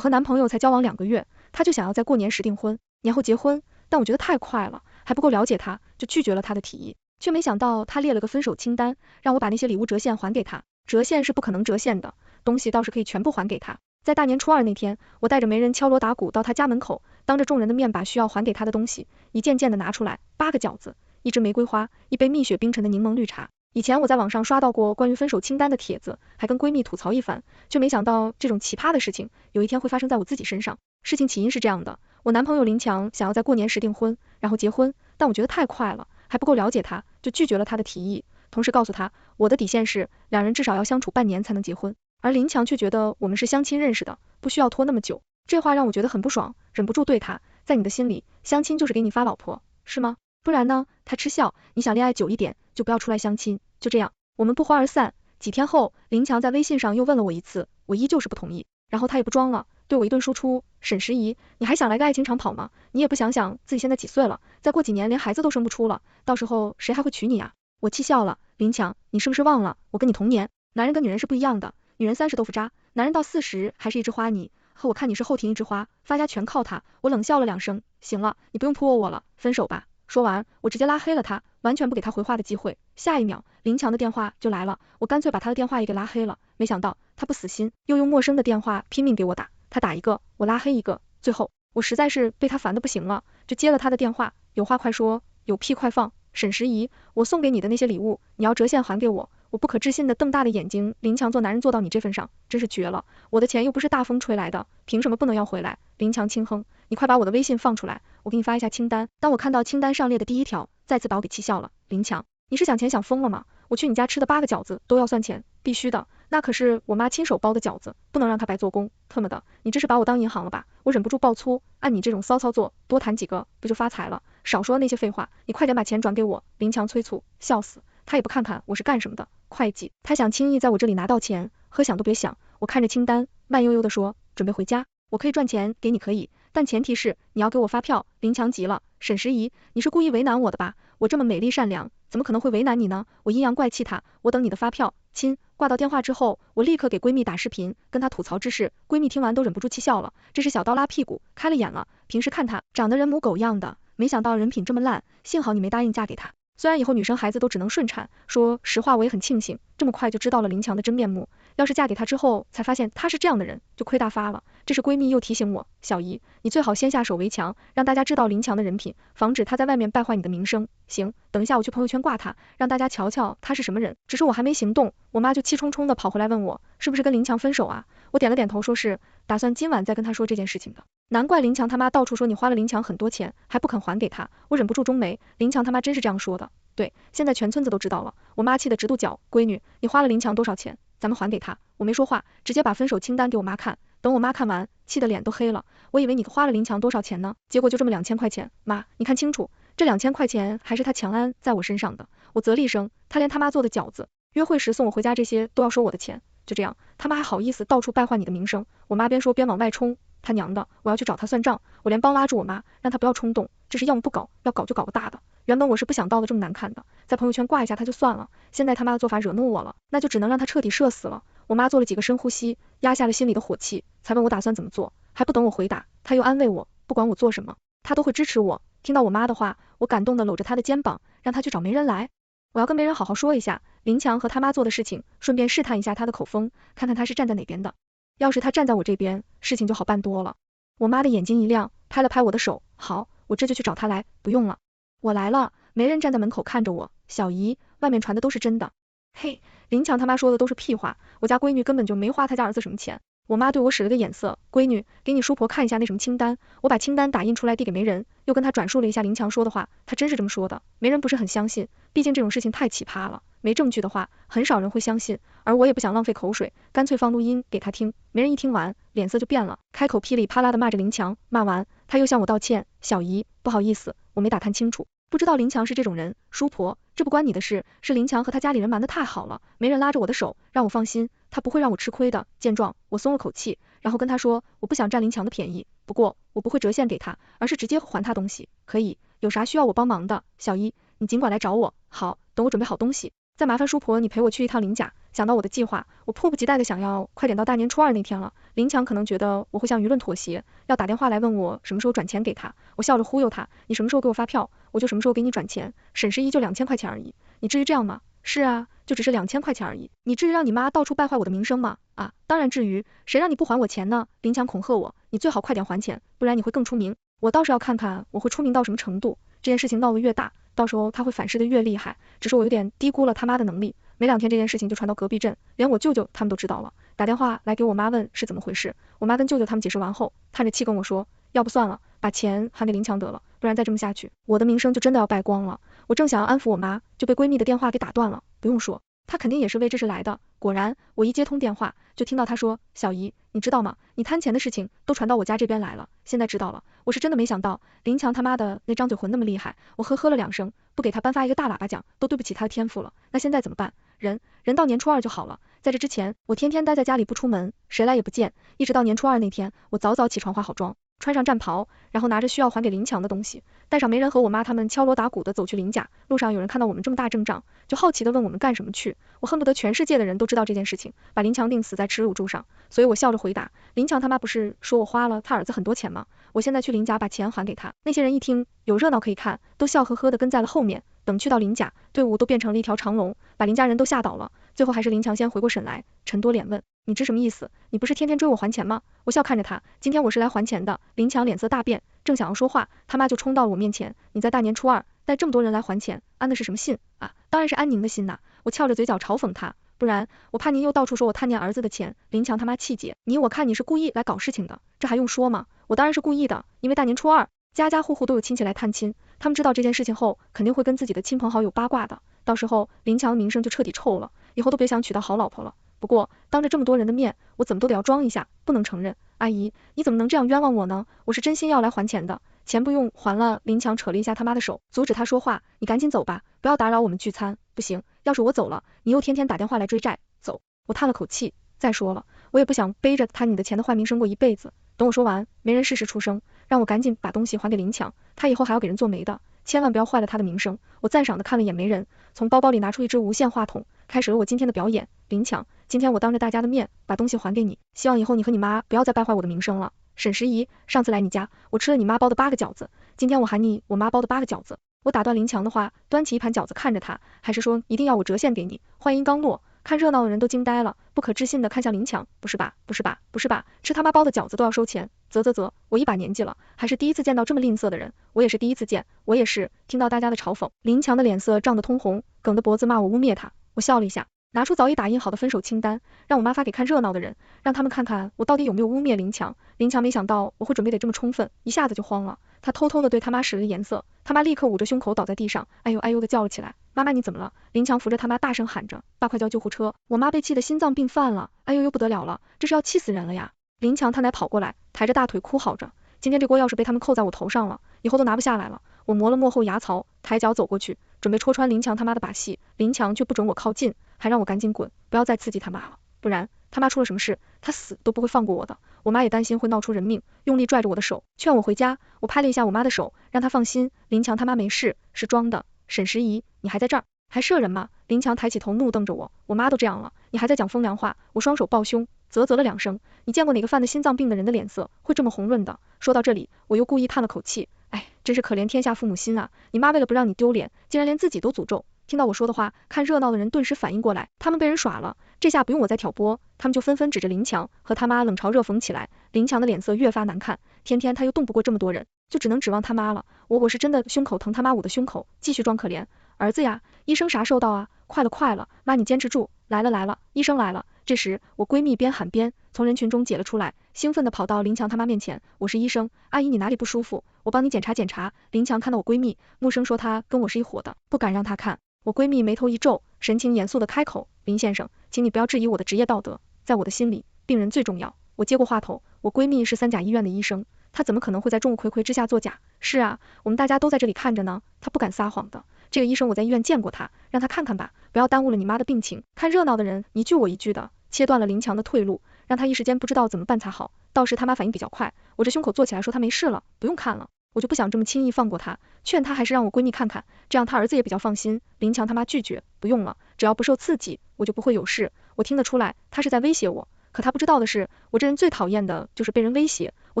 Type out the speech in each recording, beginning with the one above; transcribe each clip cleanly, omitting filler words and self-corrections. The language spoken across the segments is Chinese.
我和男朋友才交往2个月，他就想要在过年时订婚，年后结婚，但我觉得太快了，还不够了解他，就拒绝了他的提议。却没想到他列了个分手清单，让我把那些礼物折现还给他。折现是不可能折现的，东西倒是可以全部还给他。在大年初2那天，我带着媒人敲锣打鼓到他家门口，当着众人的面把需要还给他的东西一件件的拿出来，8个饺子，1支玫瑰花，1杯蜜雪冰城的柠檬绿茶。以前我在网上刷到过关于分手清单的帖子，还跟闺蜜吐槽一番，却没想到这种奇葩的事情有一天会发生在我自己身上。事情起因是这样的，我男朋友林强想要在过年时订婚，然后结婚，但我觉得太快了，还不够了解他，就拒绝了他的提议，同时告诉他，我的底线是2人至少要相处半年才能结婚，而林强却觉得我们是相亲认识的，不需要拖那么久。这话让我觉得很不爽，忍不住对他，在你的心里，相亲就是给你发老婆，是吗？不然呢？他嗤笑，你想恋爱久一点，就不要出来相亲。就这样，我们不欢而散。几天后，林强在微信上又问了我一次，我依旧是不同意。然后他也不装了，对我一顿输出，沈时宜，你还想来个爱情长跑吗？你也不想想自己现在几岁了，再过几年连孩子都生不出了，到时候谁还会娶你啊？我气笑了，林强，你是不是忘了，我跟你同年，男人跟女人是不一样的，女人30豆腐渣，男人到40还是一枝花泥，和我看你是后庭一枝花，发家全靠他。我冷笑了2声，行了，你不用扑我了，分手吧。说完，我直接拉黑了他，完全不给他回话的机会。下一秒，林强的电话就来了，我干脆把他的电话也给拉黑了。没想到他不死心，又用陌生的电话拼命给我打，他打一个，我拉黑一个，最后我实在是被他烦得不行了，就接了他的电话，有话快说，有屁快放。沈时宜，我送给你的那些礼物，你要折现还给我。我不可置信的瞪大了眼睛，林强做男人做到你这份上，真是绝了。我的钱又不是大风吹来的，凭什么不能要回来？林强轻哼，你快把我的微信放出来，我给你发一下清单。当我看到清单上列的第1条，再次把我给气笑了。林强，你是想钱想疯了吗？我去你家吃的8个饺子都要算钱，必须的，那可是我妈亲手包的饺子，不能让她白做工。特么的，你这是把我当银行了吧？我忍不住爆粗，按你这种骚操作，多谈几个不就发财了？少说那些废话，你快点把钱转给我。林强催促，笑死，他也不看看我是干什么的，会计，他想轻易在我这里拿到钱，和想都别想。我看着清单，慢悠悠地说，准备回家，我可以赚钱给你可以，但前提是你要给我发票。林强急了，沈时宜，你是故意为难我的吧？我这么美丽善良，怎么可能会为难你呢？我阴阳怪气他，我等你的发票，亲。挂到电话之后，我立刻给闺蜜打视频，跟她吐槽之事，闺蜜听完都忍不住气笑了，这是小刀拉屁股，开了眼了。平时看她长得人模狗样的，没想到人品这么烂，幸好你没答应嫁给他。虽然以后女生孩子都只能顺产，说实话我也很庆幸，这么快就知道了林强的真面目。要是嫁给他之后才发现他是这样的人，就亏大发了。这时闺蜜又提醒我，小姨，你最好先下手为强，让大家知道林强的人品，防止他在外面败坏你的名声。行，等一下我去朋友圈挂他，让大家瞧瞧他是什么人。只是我还没行动，我妈就气冲冲的跑回来问我，是不是跟林强分手啊？我点了点头，说是，打算今晚再跟他说这件事情的。难怪林强他妈到处说你花了林强很多钱，还不肯还给他。我忍不住中眉，林强他妈真是这样说的。对，现在全村子都知道了。我妈气得直跺脚，闺女，你花了林强多少钱？咱们还给他。我没说话，直接把分手清单给我妈看。等我妈看完，气得脸都黑了。我以为你花了林强多少钱呢？结果就这么2000块钱。妈，你看清楚，这2000块钱还是他强安在我身上的。我啧了一声，他连他妈做的饺子、约会时送我回家这些都要收我的钱。就这样，他妈还好意思到处败坏你的名声？我妈边说边往外冲，他娘的，我要去找他算账。我连帮拉住我妈，让他不要冲动，这是要么不搞，要搞就搞个大的。原本我是不想闹得这么难看的，在朋友圈挂一下他就算了，现在他妈的做法惹怒我了，那就只能让他彻底社死了。我妈做了几个深呼吸，压下了心里的火气，才问我打算怎么做。还不等我回答，他又安慰我，不管我做什么，他都会支持我。听到我妈的话，我感动的搂着他的肩膀，让他去找媒人来。我要跟媒人好好说一下林强和他妈做的事情，顺便试探一下他的口风，看看他是站在哪边的。要是他站在我这边，事情就好办多了。我妈的眼睛一亮，拍了拍我的手，好，我这就去找他来，不用了。我来了，媒人站在门口看着我，小姨，外面传的都是真的。嘿，林强他妈说的都是屁话，我家闺女根本就没花他家儿子什么钱。我妈对我使了个眼色，闺女，给你叔婆看一下那什么清单。我把清单打印出来递给媒人，又跟他转述了一下林强说的话，他真是这么说的。媒人不是很相信，毕竟这种事情太奇葩了，没证据的话，很少人会相信，而我也不想浪费口水，干脆放录音给他听。媒人一听完，脸色就变了，开口噼里啪啦的骂着林强，骂完，他又向我道歉，小姨，不好意思，我没打探清楚。不知道林强是这种人，叔婆，这不关你的事，是林强和他家里人瞒得太好了。媒人拉着我的手，让我放心，他不会让我吃亏的。见状，我松了口气，然后跟他说，我不想占林强的便宜，不过我不会折现给他，而是直接还他东西，可以，有啥需要我帮忙的，小姨，你尽管来找我。好，等我准备好东西，再麻烦叔婆你陪我去一趟林家，想到我的计划，我迫不及待的想要快点到大年初二那天了。林强可能觉得我会向舆论妥协，要打电话来问我什么时候转钱给他。我笑着忽悠他，你什么时候给我发票，我就什么时候给你转钱。沈十一就2000块钱而已，你至于这样吗？是啊，就只是2000块钱而已，你至于让你妈到处败坏我的名声吗？啊，当然至于，谁让你不还我钱呢？林强恐吓我，你最好快点还钱，不然你会更出名。我倒是要看看我会出名到什么程度。这件事情闹得越大，到时候他会反噬的越厉害。只是我有点低估了他妈的能力。没2天这件事情就传到隔壁镇，连我舅舅他们都知道了，打电话来给我妈问是怎么回事。我妈跟舅舅他们解释完后，叹着气跟我说，要不算了，把钱还给林强得了，不然再这么下去，我的名声就真的要败光了。我正想要安抚我妈，就被闺蜜的电话给打断了。不用说，她肯定也是为这事来的。果然，我一接通电话，就听到她说，小姨，你知道吗？你贪钱的事情都传到我家这边来了，现在知道了。我是真的没想到，林强他妈的那张嘴混那么厉害，我呵了2声，不给他颁发一个大喇叭奖，都对不起他的天赋了。那现在怎么办？人到年初二就好了，在这之前，我天天待在家里不出门，谁来也不见，一直到年初二那天，我早早起床化好妆，穿上战袍，然后拿着需要还给林强的东西，带上媒人和我妈他们敲锣打鼓的走去林家。路上有人看到我们这么大阵仗，就好奇的问我们干什么去。我恨不得全世界的人都知道这件事情，把林强钉死在耻辱柱上。所以我笑着回答，林强他妈不是说我花了他儿子很多钱吗？我现在去林家把钱还给他。那些人一听有热闹可以看，都笑呵呵的跟在了后面。等去到林家，队伍都变成了一条长龙，把林家人都吓倒了。最后还是林强先回过神来，沉多脸问，你这什么意思？你不是天天追我还钱吗？我笑看着他，今天我是来还钱的。林强脸色大变，正想要说话，他妈就冲到了我面前，你在大年初二带这么多人来还钱，安的是什么信啊？当然是安宁的心呐。我翘着嘴角嘲讽他，不然我怕您又到处说我贪念儿子的钱。林强他妈气结，我看你是故意来搞事情的，这还用说吗？我当然是故意的，因为大年初二家家户户都有亲戚来探亲，他们知道这件事情后，肯定会跟自己的亲朋好友八卦的，到时候林强的名声就彻底臭了，以后都别想娶到好老婆了。不过当着这么多人的面，我怎么都得要装一下，不能承认。阿姨，你怎么能这样冤枉我呢？我是真心要来还钱的，钱不用还了。林强扯了一下他妈的手，阻止他说话，你赶紧走吧，不要打扰我们聚餐。不行，要是我走了，你又天天打电话来追债。走。我叹了口气，再说了，我也不想背着贪你的钱的坏名声过一辈子。等我说完，没人适时出声，让我赶紧把东西还给林强，他以后还要给人做媒的，千万不要坏了他的名声。我赞赏的看了眼媒人，从包包里拿出一支无线话筒，开始了我今天的表演。林强，今天我当着大家的面把东西还给你，希望以后你和你妈不要再败坏我的名声了。沈十姨，上次来你家，我吃了你妈包的8个饺子，今天我还你我妈包的8个饺子。我打断林强的话，端起一盘饺子看着他，还是说一定要我折现给你？话音刚落，看热闹的人都惊呆了，不可置信的看向林强，不是吧，不是吧，不是吧，吃他妈包的饺子都要收钱？啧，我一把年纪了，还是第一次见到这么吝啬的人，我也是第一次见，我也是。听到大家的嘲讽，林强的脸色涨得通红，梗着脖子骂我污蔑他。我笑了一下，拿出早已打印好的分手清单，让我妈发给看热闹的人，让他们看看我到底有没有污蔑林强。林强没想到我会准备得这么充分，一下子就慌了，他偷偷的对他妈使了颜色，他妈立刻捂着胸口倒在地上，哎呦哎呦的叫了起来。妈妈你怎么了？林强扶着他妈大声喊着，爸快叫救护车，我妈被气得心脏病犯了，哎呦呦不得了了，这是要气死人了呀。林强他奶跑过来，抬着大腿哭嚎着，今天这锅要是被他们扣在我头上了，以后都拿不下来了。我磨了磨后牙槽，抬脚走过去，准备戳穿林强他妈的把戏，林强却不准我靠近，还让我赶紧滚，不要再刺激他妈了，不然他妈出了什么事，他死都不会放过我的。我妈也担心会闹出人命，用力拽着我的手，劝我回家。我拍了一下我妈的手，让她放心，林强他妈没事，是装的。沈十姨，你还在这儿，还射人吗？林强抬起头怒瞪着我，我妈都这样了，你还在讲风凉话？我双手抱胸，啧了2声。你见过哪个犯了心脏病的人的脸色会这么红润的？说到这里，我又故意叹了口气，哎，真是可怜天下父母心啊！你妈为了不让你丢脸，竟然连自己都诅咒。听到我说的话，看热闹的人顿时反应过来，他们被人耍了，这下不用我再挑拨，他们就纷纷指着林强和他妈冷嘲热讽起来。林强的脸色越发难看，天天他又动不过这么多人，就只能指望他妈了。我是真的胸口疼，他妈捂的胸口，继续装可怜。儿子呀，医生啥时候到啊？快了，妈你坚持住，来了，医生来了。这时我闺蜜边喊边从人群中解了出来，兴奋地跑到林强他妈面前，我是医生，阿姨你哪里不舒服？我帮你检查检查。林强看到我闺蜜，木生说他跟我是一伙的，不敢让他看。我闺蜜眉头一皱，神情严肃地开口，林先生，请你不要质疑我的职业道德，在我的心里，病人最重要。我接过话头，我闺蜜是3甲医院的医生，她怎么可能会在众目睽睽之下作假？是啊，我们大家都在这里看着呢，她不敢撒谎的。这个医生我在医院见过他，让他看看吧，不要耽误了你妈的病情。看热闹的人你句我一句的，切断了林强的退路，让他一时间不知道怎么办才好。倒是他妈反应比较快，我这胸口坐起来说他没事了，不用看了。我就不想这么轻易放过她，劝她还是让我闺蜜看看，这样她儿子也比较放心。林强他妈拒绝，不用了，只要不受刺激，我就不会有事。我听得出来，他是在威胁我，可他不知道的是，我这人最讨厌的就是被人威胁。我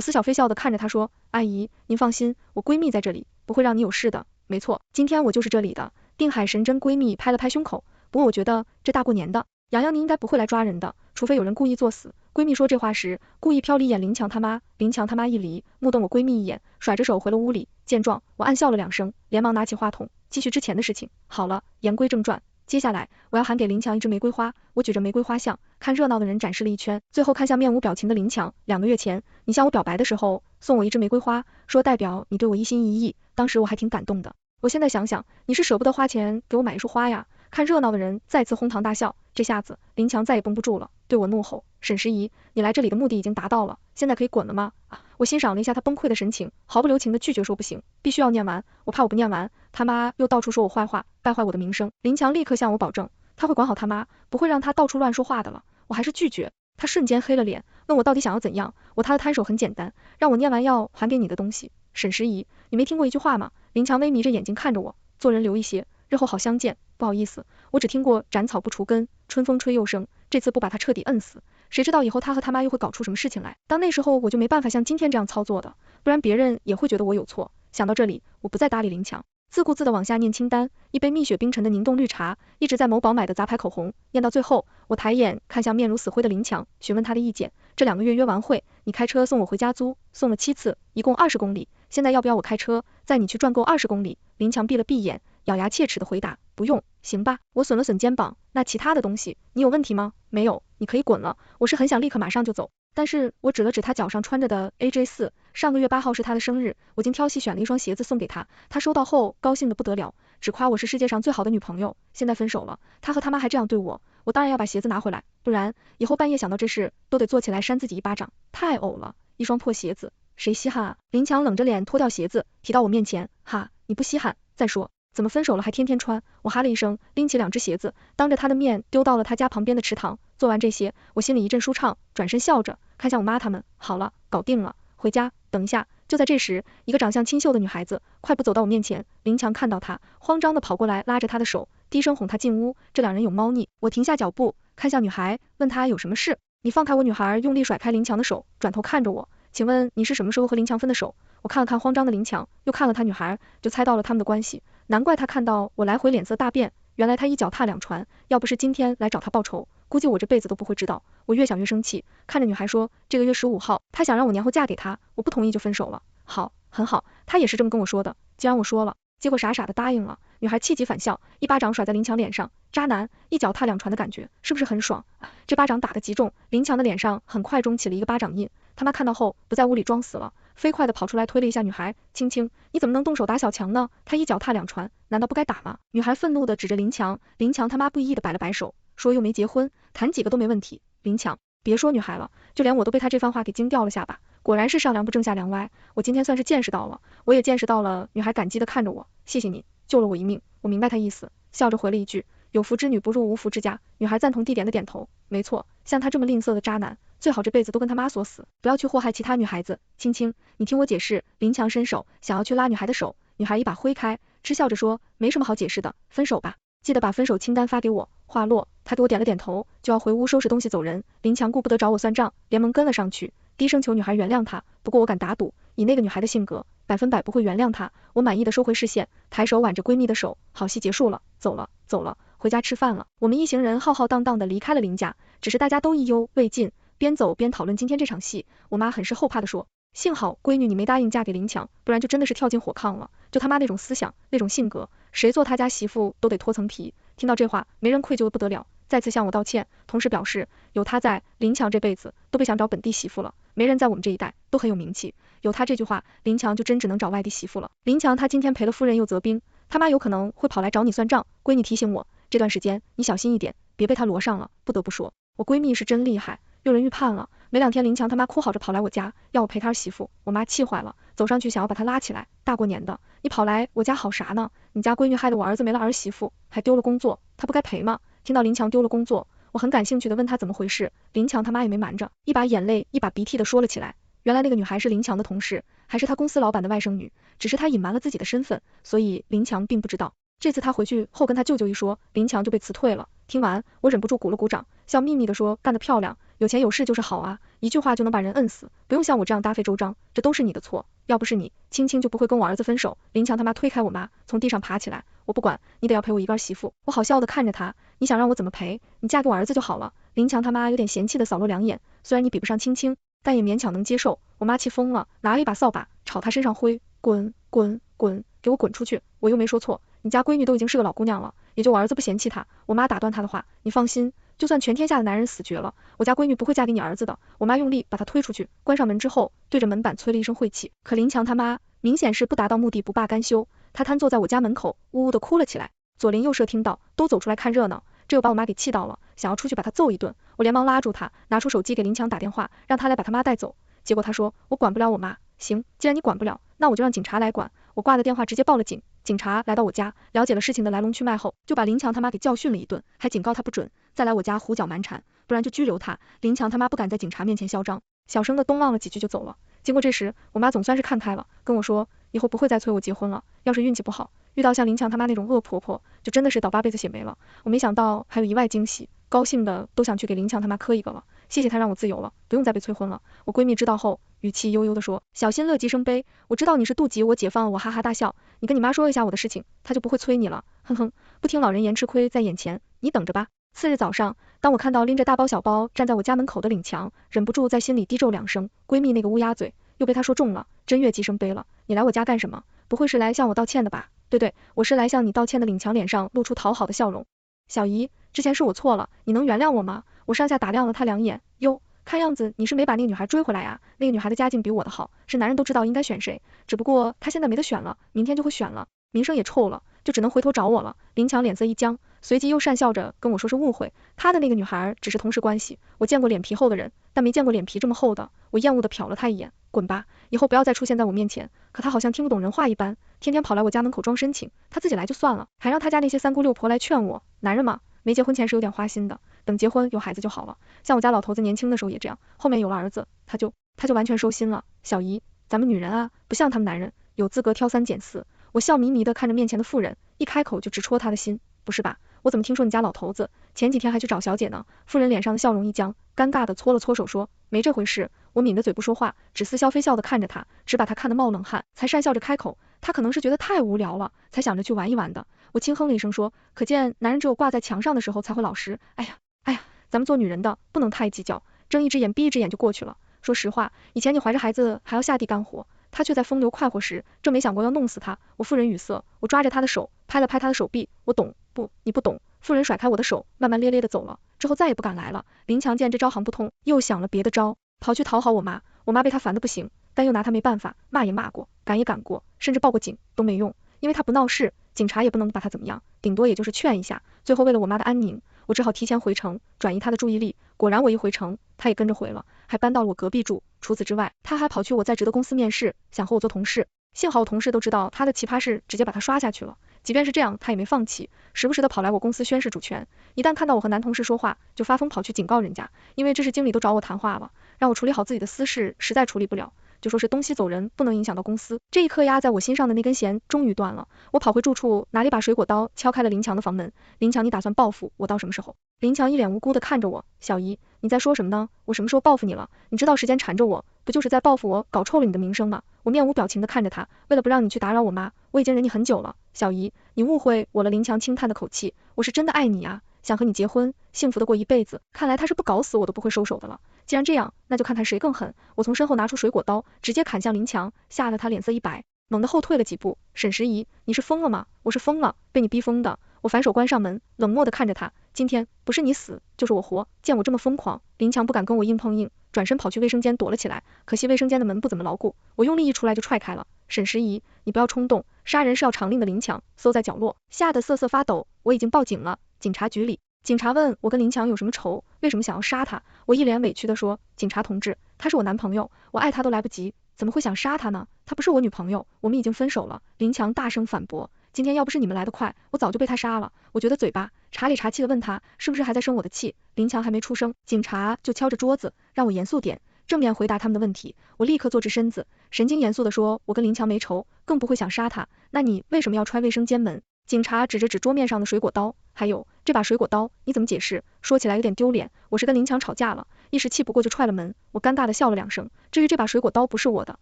似笑非笑的看着他说，阿姨，您放心，我闺蜜在这里，不会让你有事的。没错，今天我就是这里的。定海神针闺蜜拍了拍胸口，不过我觉得这大过年的，洋洋你应该不会来抓人的，除非有人故意作死。闺蜜说这话时，故意瞟了一眼林强他妈，林强他妈一离，目瞪我闺蜜一眼，甩着手回了屋里。见状，我暗笑了2声，连忙拿起话筒，继续之前的事情。好了，言归正传，接下来我要喊给林强一支玫瑰花。我举着玫瑰花向看热闹的人展示了一圈，最后看向面无表情的林强。2个月前，你向我表白的时候，送我一支玫瑰花，说代表你对我一心一意，当时我还挺感动的。我现在想想，你是舍不得花钱给我买一束花呀。看热闹的人再次哄堂大笑，这下子林强再也绷不住了，对我怒吼，沈时宜，你来这里的目的已经达到了，现在可以滚了吗？我欣赏了一下他崩溃的神情，毫不留情的拒绝说不行，必须要念完，我怕我不念完，他妈又到处说我坏话，败坏我的名声。林强立刻向我保证，他会管好他妈，不会让他到处乱说话的了。我还是拒绝，他瞬间黑了脸，问我到底想要怎样。我他的摊手很简单，让我念完要还给你的东西。沈时宜，你没听过一句话吗？林强微眯着眼睛看着我，做人留一些，日后好相见。不好意思，我只听过斩草不除根，春风吹又生，这次不把他彻底摁死，谁知道以后他和他妈又会搞出什么事情来。到那时候我就没办法像今天这样操作的，不然别人也会觉得我有错。想到这里，我不再搭理林强，自顾自的往下念清单，一杯蜜雪冰城的凝冻绿茶，一直在某宝买的杂牌口红，念到最后，我抬眼看向面如死灰的林强，询问他的意见。这2个月约完会，你开车送我回家租，送了7次，一共20公里，现在要不要我开车载你去转够20公里？林强闭了闭眼，咬牙切齿的回答，不用，行吧。我耸了耸肩膀，那其他的东西，你有问题吗？没有，你可以滚了。我是很想立刻马上就走，但是我指了指他脚上穿着的 AJ4，上个月8号是他的生日，我精挑细选了一双鞋子送给他，他收到后高兴的不得了，只夸我是世界上最好的女朋友。现在分手了，他和他妈还这样对我，我当然要把鞋子拿回来，不然以后半夜想到这事都得坐起来扇自己一巴掌，太呕了，一双破鞋子谁稀罕啊？林强冷着脸脱掉鞋子提到我面前，哈，你不稀罕？再说怎么分手了还天天穿？我哈了一声，拎起2只鞋子，当着他的面丢到了他家旁边的池塘。做完这些，我心里一阵舒畅，转身笑着看向我妈他们，好了，搞定了，回家，等一下。就在这时，一个长相清秀的女孩子快步走到我面前，林强看到她，慌张的跑过来拉着她的手，低声哄她进屋。这2人有猫腻，我停下脚步，看向女孩，问她有什么事。你放开我。女孩用力甩开林强的手，转头看着我，请问你是什么时候和林强分的手？我看了看慌张的林强，又看了他女孩，就猜到了他们的关系。难怪他看到我来回脸色大变，原来他一脚踏两船，要不是今天来找他报仇，估计我这辈子都不会知道。我越想越生气，看着女孩说，这个月15号，他想让我年后嫁给他，我不同意就分手了。好，很好，他也是这么跟我说的，既然我说了，结果傻傻的答应了。女孩气急反笑，一巴掌甩在林强脸上，渣男，一脚踏两船的感觉，是不是很爽？这巴掌打得极重，林强的脸上很快肿起了一个巴掌印。他妈看到后，不在屋里装死了，飞快的跑出来推了一下女孩，青青，你怎么能动手打小强呢？他一脚踏两船，难道不该打吗？女孩愤怒的指着林强，林强他妈不依的摆了摆手，说又没结婚，谈几个都没问题。林强，别说女孩了，就连我都被他这番话给惊掉了下巴。果然是上梁不正下梁歪，我今天算是见识到了，我也见识到了。女孩感激的看着我，谢谢你救了我一命。我明白他意思，笑着回了一句，有福之女不入无福之家。女孩赞同地点的点头，没错，像他这么吝啬的渣男，最好这辈子都跟他妈锁死，不要去祸害其他女孩子。青青，你听我解释。林强伸手想要去拉女孩的手，女孩一把挥开，嗤笑着说，没什么好解释的，分手吧，记得把分手清单发给我。话落，他给我点了点头，就要回屋收拾东西走人。林强顾不得找我算账，连忙跟了上去，低声求女孩原谅他。不过我敢打赌，以那个女孩的性格，100%不会原谅他。我满意的收回视线，抬手挽着闺蜜的手，好戏结束了，走了，走了，回家吃饭了。我们一行人浩浩荡荡的离开了林家，只是大家都意犹未尽，边走边讨论今天这场戏。我妈很是后怕的说，幸好闺女你没答应嫁给林强，不然就真的是跳进火炕了。就他妈那种思想，那种性格，谁做他家媳妇都得脱层皮。听到这话，没人愧疚的不得了，再次向我道歉，同时表示有他在，林强这辈子都别想找本地媳妇了，没人在我们这一代都很有名气，有他这句话，林强就真只能找外地媳妇了。林强他今天赔了夫人又责兵，他妈有可能会跑来找你算账，闺女提醒我，这段时间你小心一点，别被他罗上了。不得不说，我闺蜜是真厉害，用人预判了。没2天，林强他妈哭嚎着跑来我家，要我陪他儿媳妇，我妈气坏了，走上去想要把他拉起来，大过年的，你跑来我家好啥呢？你家闺女害得我儿子没了儿媳妇，还丢了工作，他不该赔吗？听到林强丢了工作，我很感兴趣的问他怎么回事，林强他妈也没瞒着，一把眼泪一把鼻涕的说了起来。原来那个女孩是林强的同事，还是他公司老板的外甥女，只是他隐瞒了自己的身份，所以林强并不知道。这次他回去后跟他舅舅一说，林强就被辞退了。听完，我忍不住鼓了鼓掌，笑眯眯地说，干得漂亮，有钱有势就是好啊，一句话就能把人摁死，不用像我这样大费周章，这都是你的错，要不是你，青青就不会跟我儿子分手。林强他妈推开我妈，从地上爬起来，我不管，你得要陪我一个儿媳妇。我好笑地看着他，你想让我怎么陪？你嫁给我儿子就好了。林强他妈有点嫌弃地扫落两眼，虽然你比不上青青，但也勉强能接受。我妈气疯了，拿了一把扫把朝他身上挥，滚滚滚，给我滚出去！我又没说错，你家闺女都已经是个老姑娘了，也就我儿子不嫌弃她。我妈打断他的话，你放心，就算全天下的男人死绝了，我家闺女不会嫁给你儿子的。我妈用力把他推出去，关上门之后，对着门板催了一声晦气。可林强他妈明显是不达到目的不罢甘休，他瘫坐在我家门口，呜呜的哭了起来。左邻右舍听到，都走出来看热闹，这又把我妈给气到了，想要出去把他揍一顿。我连忙拉住他，拿出手机给林强打电话，让他来把他妈带走。结果他说，我管不了我妈。行，既然你管不了，那我就让警察来管。我挂了电话直接报了警，警察来到我家，了解了事情的来龙去脉后，就把林强他妈给教训了一顿，还警告他不准再来我家胡搅蛮缠，不然就拘留他。林强他妈不敢在警察面前嚣张，小声的咚啷了几句就走了。经过这时，我妈总算是看开了，跟我说，以后不会再催我结婚了，要是运气不好，遇到像林强他妈那种恶婆婆，就真的是倒8辈子血霉了。我没想到还有意外惊喜，高兴的都想去给林强他妈磕一个了。谢谢他让我自由了，不用再被催婚了。我闺蜜知道后，语气悠悠地说，小心乐极生悲，我知道你是妒忌我解放了我，哈哈大笑。你跟你妈说一下我的事情，她就不会催你了，哼哼，不听老人言吃亏在眼前，你等着吧。次日早上，当我看到拎着大包小包站在我家门口的领强，忍不住在心里低咒2声，闺蜜那个乌鸦嘴又被她说中了，真越级生悲了。你来我家干什么？不会是来向我道歉的吧？对，我是来向你道歉的。领强脸上露出讨好的笑容，小姨，之前是我错了，你能原谅我吗？我上下打量了他2眼，哟，看样子你是没把那个女孩追回来呀。那个女孩的家境比我的好，是男人都知道应该选谁，只不过她现在没得选了，明天就会选了，名声也臭了，就只能回头找我了。林强脸色一僵，随即又讪笑着跟我说是误会，他的那个女孩只是同事关系，我见过脸皮厚的人，但没见过脸皮这么厚的。我厌恶地瞟了他一眼，滚吧，以后不要再出现在我面前。可他好像听不懂人话一般，天天跑来我家门口装深情，他自己来就算了，还让他家那些3姑6婆来劝我，男人嘛，没结婚前是有点花心的，等结婚有孩子就好了。像我家老头子年轻的时候也这样，后面有了儿子，他就完全收心了。小姨，咱们女人啊，不像他们男人，有资格挑3拣4。我笑眯眯地看着面前的妇人，一开口就直戳他的心。不是吧？我怎么听说你家老头子前几天还去找小姐呢？妇人脸上的笑容一僵，尴尬地搓了搓手说，没这回事。我抿着嘴不说话，只似笑非笑地看着他，只把他看得冒冷汗，才讪笑着开口。他可能是觉得太无聊了，才想着去玩一玩的。我轻哼了一声说，可见男人只有挂在墙上的时候才会老实。哎呀，咱们做女人的不能太计较，睁一只眼闭一只眼就过去了。说实话，以前你怀着孩子还要下地干活，他却在风流快活时，正没想过要弄死他。我妇人语塞，我抓着他的手，拍了拍他的手臂，我懂，不，你不懂。妇人甩开我的手，慢慢咧咧地走了，之后再也不敢来了。林强见这招行不通，又想了别的招，跑去讨好我妈。我妈被他烦得不行，但又拿他没办法，骂也骂过，赶也赶过，甚至报过警都没用，因为他不闹事，警察也不能把他怎么样，顶多也就是劝一下。最后为了我妈的安宁，我只好提前回城，转移他的注意力。果然我一回城，他也跟着回了，还搬到了我隔壁住。除此之外，他还跑去我在职的公司面试，想和我做同事。幸好我同事都知道他的奇葩事，直接把他刷下去了。即便是这样，他也没放弃，时不时的跑来我公司宣示主权。一旦看到我和男同事说话，就发疯跑去警告人家，因为这是经理都找我谈话了，让我处理好自己的私事，实在处理不了，就说是东西走人，不能影响到公司。这一颗压在我心上的那根弦终于断了。我跑回住处，拿了一把水果刀，敲开了林强的房门。林强，你打算报复我到什么时候？林强一脸无辜的看着我，小姨，你在说什么呢？我什么时候报复你了？你知道时间缠着我，不就是在报复我搞臭了你的名声吗？我面无表情的看着他，为了不让你去打扰我妈，我已经忍你很久了。小姨，你误会我了。林强轻叹的口气，我是真的爱你啊，想和你结婚，幸福的过一辈子。看来他是不搞死我都不会收手的了。既然这样，那就看看谁更狠。我从身后拿出水果刀，直接砍向林强，吓得他脸色一白，猛地后退了几步。沈时宜，你是疯了吗？我是疯了，被你逼疯的。我反手关上门，冷漠的看着他，今天不是你死就是我活，见我这么疯狂。林强不敢跟我硬碰硬，转身跑去卫生间躲了起来，可惜卫生间的门不怎么牢固，我用力一出来就踹开了。沈时宜，你不要冲动，杀人是要偿令的。林强缩在角落，吓得瑟瑟发抖。我已经报警了，警察局里。警察问我跟林强有什么仇，为什么想要杀他？我一脸委屈的说，警察同志，他是我男朋友，我爱他都来不及，怎么会想杀他呢？他不是我女朋友，我们已经分手了。林强大声反驳，今天要不是你们来得快，我早就被他杀了。我觉得嘴巴茶里茶气的问他，是不是还在生我的气？林强还没出声，警察就敲着桌子，让我严肃点，正面回答他们的问题。我立刻坐直身子，神经严肃地说，我跟林强没仇，更不会想杀他，那你为什么要揣卫生间门？警察指桌面上的水果刀，还有这把水果刀，你怎么解释？说起来有点丢脸，我是跟林强吵架了，一时气不过就踹了门，我尴尬的笑了2声。至于这把水果刀不是我的，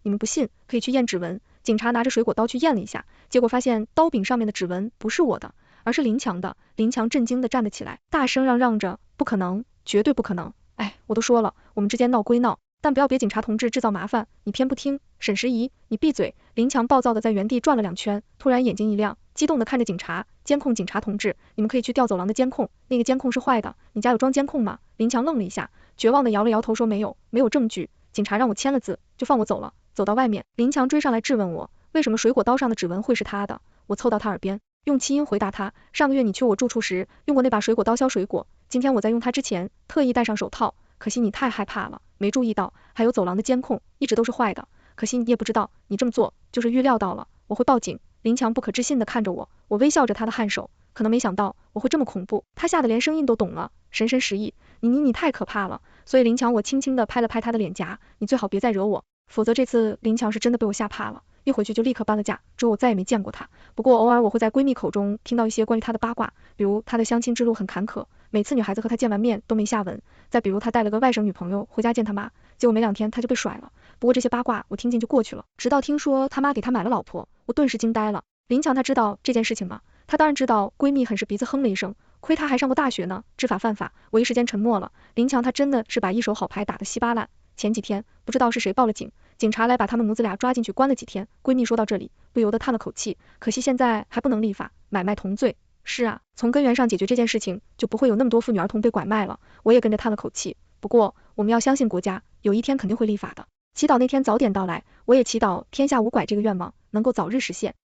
你们不信可以去验指纹。警察拿着水果刀去验了一下，结果发现刀柄上面的指纹不是我的，而是林强的。林强震惊的站了起来，大声嚷着，不可能，绝对不可能！哎，我都说了，我们之间闹归闹，但不要别警察同志制造麻烦，你偏不听。沈时宜，你闭嘴！林强暴躁的在原地转了2圈，突然眼睛一亮，激动的看着警察，监控警察同志，你们可以去调走廊的监控，那个监控是坏的，你家有装监控吗？林强愣了一下，绝望的摇了摇头说没有证据，警察让我签了字，就放我走了。走到外面，林强追上来质问我，为什么水果刀上的指纹会是他的？我凑到他耳边，用气音回答他，上个月你去我住处时，用过那把水果刀削水果，今天我在用它之前，特意戴上手套，可惜你太害怕了，没注意到，还有走廊的监控，一直都是坏的，可惜你也不知道，你这么做，就是预料到了，我会报警。林强不可置信的看着我，我微笑着他的颔首，可能没想到我会这么恐怖，他吓得连声音都懂了，神实意，你太可怕了。所以林强我轻轻的拍了拍他的脸颊，你最好别再惹我，否则这次林强是真的被我吓怕了，一回去就立刻搬了家，之后我再也没见过他。不过偶尔我会在闺蜜口中听到一些关于他的八卦，比如他的相亲之路很坎坷，每次女孩子和他见完面都没下文，再比如他带了个外省女朋友回家见他妈，结果没2天他就被甩了。不过这些八卦我听进就过去了，直到听说他妈给他买了老婆，我顿时惊呆了。林强他知道这件事情吗？他当然知道，闺蜜很是鼻子哼了一声，亏他还上过大学呢，知法犯法。我一时间沉默了。林强他真的是把一手好牌打得稀巴烂。前几天不知道是谁报了警，警察来把他们母子俩抓进去关了几天。闺蜜说到这里，不由得叹了口气，可惜现在还不能立法，买卖同罪。是啊，从根源上解决这件事情，就不会有那么多妇女儿童被拐卖了。我也跟着叹了口气。不过我们要相信国家，有一天肯定会立法的。祈祷那天早点到来，我也祈祷天下无拐这个愿望能够早日实现。